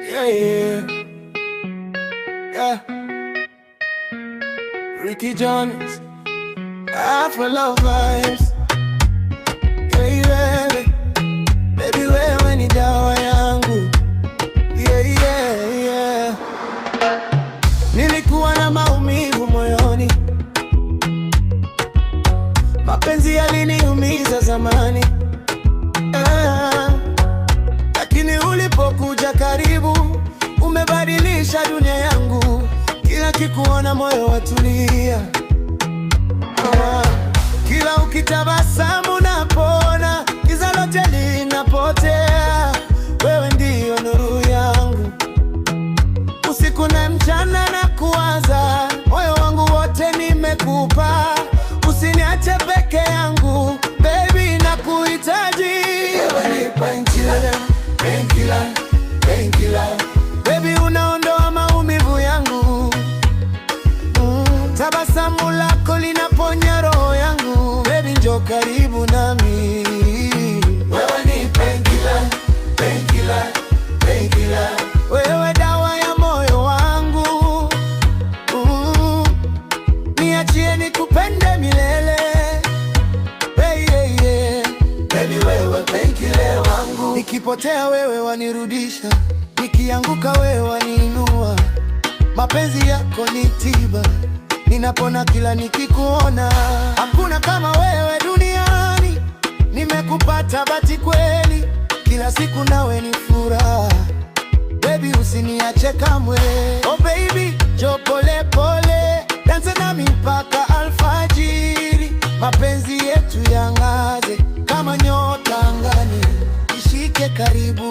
Yeah, yeah, yeah. Ricky Jones, Afro Love Vibes. Yeah, yeah. Baby wewe ni dawa yangu. Yeah, yeah, yeah. Nilikuwa na maumivu moyoni, mapenzi yaliniumiza zamani, lakini ulipokuja karibu umebadilisha dunia yangu. Kila kikuona moyo watulia, kila ukitabasamu napona, giza lote linapotea. Wewe ndiyo nuru yangu, usiku na mchana na kuwaza, moyo wangu wote nimekupa. Usiniache peke yangu baby, nakuhitaji. Wewe ni painkiller, painkiller, painkiller. Baby unaondoa maumivu yangu, tabasamu lako linaponya roho yangu. Baby njoo karibu nami. Wewe ni painkiller, painkiller, painkiller. Wewe dawa ya moyo wangu, niachie nikupende milele. Hey, hey, yeah. Baby wewe painkiller wangu, nikipotea wewe wanirudisha, nikianguka wewe waniinua. Mapenzi yako ni tiba, ninapona kila nikikuona. Hakuna kama wewe duniani, nimekupata bahati kweli. Kila siku nawe ni furaha, baby usiniache kamwe. Oh baby njoo pole pole, dance nami mpaka alfajiri. Mapenzi yetu yangaze kama nyota angani, ishike karibu